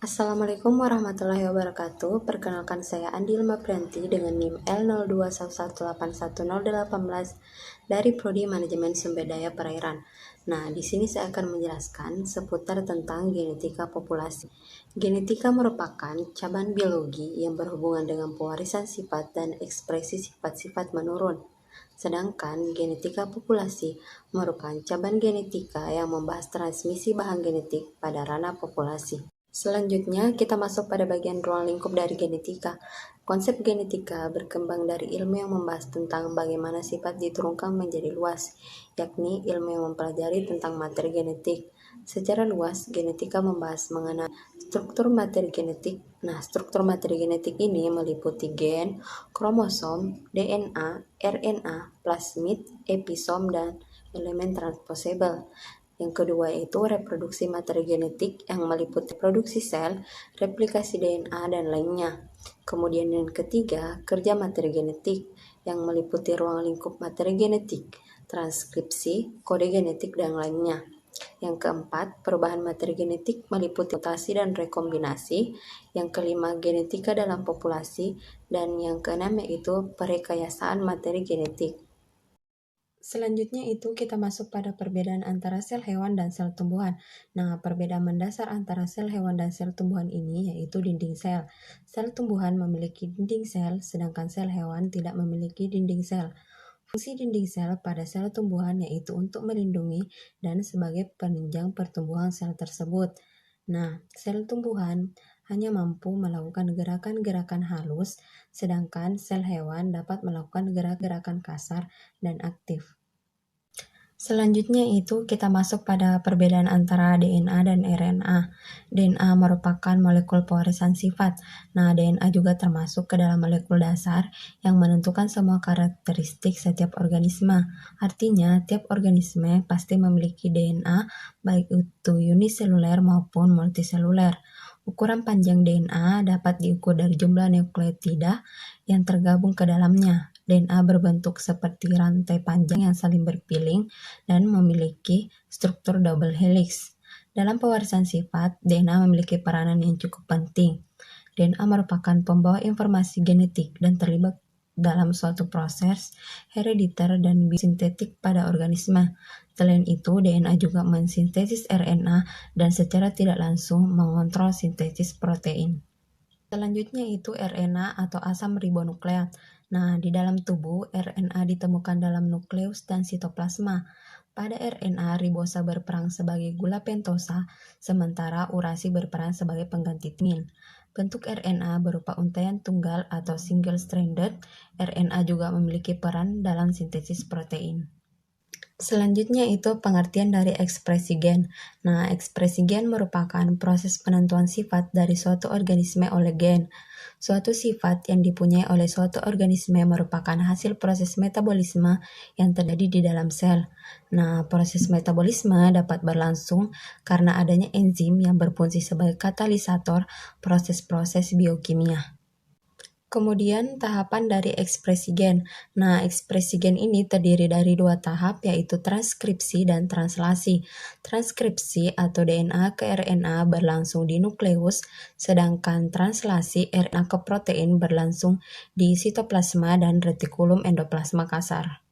Assalamualaikum warahmatullahi wabarakatuh. Perkenalkan saya Andi Ilma Prianti dengan NIM L0211811018 dari Prodi Manajemen Sumber Daya Perairan. Nah, di sini saya akan menjelaskan seputar tentang genetika populasi. Genetika merupakan cabang biologi yang berhubungan dengan pewarisan sifat dan ekspresi sifat-sifat menurun. Sedangkan genetika populasi merupakan cabang genetika yang membahas transmisi bahan genetik pada ranah populasi. Selanjutnya, kita masuk pada bagian ruang lingkup dari genetika. Konsep genetika berkembang dari ilmu yang membahas tentang bagaimana sifat diturunkan menjadi luas, yakni ilmu yang mempelajari tentang materi genetik. Secara luas, genetika membahas mengenai struktur materi genetik. Nah, struktur materi genetik ini meliputi gen, kromosom, DNA, RNA, plasmid, episom, dan elemen transposable. Yang kedua itu reproduksi materi genetik yang meliputi produksi sel, replikasi DNA, dan lainnya. Kemudian yang ketiga, kerja materi genetik yang meliputi ruang lingkup materi genetik, transkripsi, kode genetik, dan lainnya. Yang keempat, perubahan materi genetik meliputi mutasi dan rekombinasi. Yang kelima, genetika dalam populasi. Dan yang keenam yaitu perekayasaan materi genetik. Selanjutnya itu kita masuk pada perbedaan antara sel hewan dan sel tumbuhan. Nah, perbedaan mendasar antara sel hewan dan sel tumbuhan ini yaitu dinding sel. Sel tumbuhan memiliki dinding sel, sedangkan sel hewan tidak memiliki dinding sel. Fungsi dinding sel pada sel tumbuhan yaitu untuk melindungi dan sebagai penunjang pertumbuhan sel tersebut. Nah, sel tumbuhan hanya mampu melakukan gerakan-gerakan halus, sedangkan sel hewan dapat melakukan gerakan-gerakan kasar dan aktif. Selanjutnya itu kita masuk pada perbedaan antara DNA dan RNA. DNA merupakan molekul pewarisan sifat. Nah, DNA juga termasuk ke dalam molekul dasar yang menentukan semua karakteristik setiap organisme. Artinya, tiap organisme pasti memiliki DNA, baik itu uniseluler maupun multiseluler. Ukuran panjang DNA dapat diukur dari jumlah nukleotida yang tergabung ke dalamnya. DNA berbentuk seperti rantai panjang yang saling berpiling dan memiliki struktur double helix. Dalam pewarisan sifat, DNA memiliki peranan yang cukup penting. DNA merupakan pembawa informasi genetik dan terlibat dalam suatu proses herediter dan biosintetik pada organisme. Selain itu, DNA juga mensintesis RNA dan secara tidak langsung mengontrol sintesis protein. Selanjutnya itu RNA atau asam ribonukleat. Nah, di dalam tubuh, RNA ditemukan dalam nukleus dan sitoplasma. Pada RNA, ribosa berperan sebagai gula pentosa, sementara urasi berperan sebagai pengganti timin. Bentuk RNA berupa untaian tunggal atau single-stranded. RNA juga memiliki peran dalam sintesis protein. Selanjutnya itu pengertian dari ekspresi gen. Nah, ekspresi gen merupakan proses penentuan sifat dari suatu organisme oleh gen. Suatu sifat yang dipunyai oleh suatu organisme merupakan hasil proses metabolisme yang terjadi di dalam sel. Nah, proses metabolisme dapat berlangsung karena adanya enzim yang berfungsi sebagai katalisator proses-proses biokimia. Kemudian tahapan dari ekspresi gen. Nah, ekspresi gen ini terdiri dari dua tahap, yaitu transkripsi dan translasi. Transkripsi atau DNA ke RNA berlangsung di nukleus, sedangkan translasi RNA ke protein berlangsung di sitoplasma dan retikulum endoplasma kasar.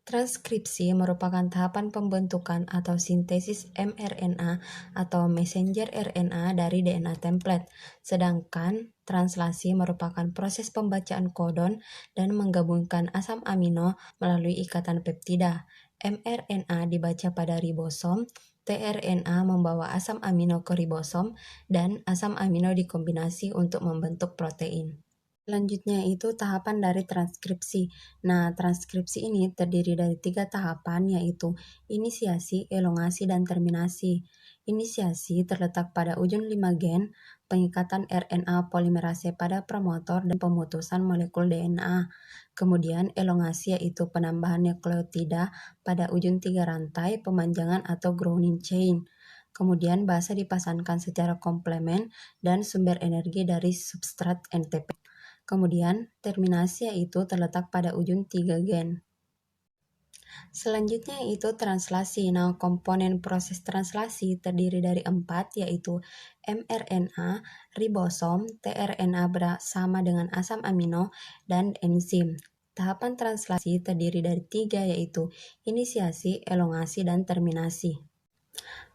Transkripsi merupakan tahapan pembentukan atau sintesis mRNA atau messenger RNA dari DNA template, sedangkan translasi merupakan proses pembacaan kodon dan menggabungkan asam amino melalui ikatan peptida. mRNA dibaca pada ribosom, tRNA membawa asam amino ke ribosom, dan asam amino dikombinasi untuk membentuk protein. Selanjutnya itu tahapan dari transkripsi. Nah, transkripsi ini terdiri dari 3 tahapan, yaitu inisiasi, elongasi, dan terminasi. Inisiasi terletak pada ujung 5 gen, pengikatan RNA polimerase pada promotor, dan pemutusan molekul DNA. Kemudian elongasi yaitu penambahan nukleotida pada ujung 3 rantai, pemanjangan atau growing chain. Kemudian basa dipasangkan secara komplemen dan sumber energi dari substrat NTP. Kemudian, terminasi yaitu terletak pada ujung 3 gen. Selanjutnya yaitu translasi. Nah, komponen proses translasi terdiri dari 4, yaitu mRNA, ribosom, tRNA bersama dengan asam amino, dan enzim. Tahapan translasi terdiri dari 3, yaitu inisiasi, elongasi, dan terminasi.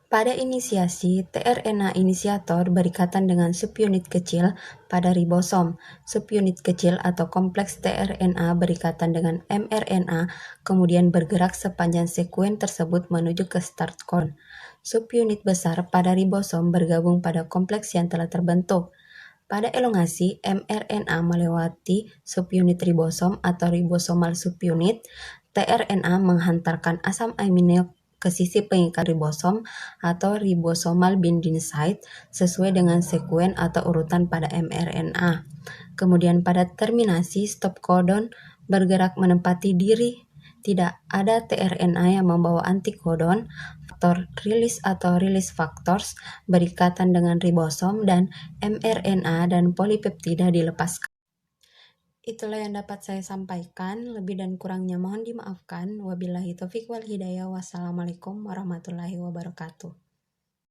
Pada inisiasi, tRNA inisiator berikatan dengan subunit kecil pada ribosom. Subunit kecil atau kompleks tRNA berikatan dengan mRNA, kemudian bergerak sepanjang sekuen tersebut menuju ke start codon. Subunit besar pada ribosom bergabung pada kompleks yang telah terbentuk. Pada elongasi, mRNA melewati subunit ribosom atau ribosomal subunit. tRNA menghantarkan asam amino ke sisi pengikat ribosom atau ribosomal binding site sesuai dengan sekuen atau urutan pada mRNA. Kemudian pada terminasi, stop codon bergerak menempati diri. Tidak ada tRNA yang membawa antikodon. Faktor rilis atau release factors berikatan dengan ribosom dan mRNA dan polipeptida dilepaskan. Itulah yang dapat saya sampaikan. Lebih dan kurangnya mohon dimaafkan. Wabillahi taufiq wal hidayah. Wassalamualaikum warahmatullahi wabarakatuh.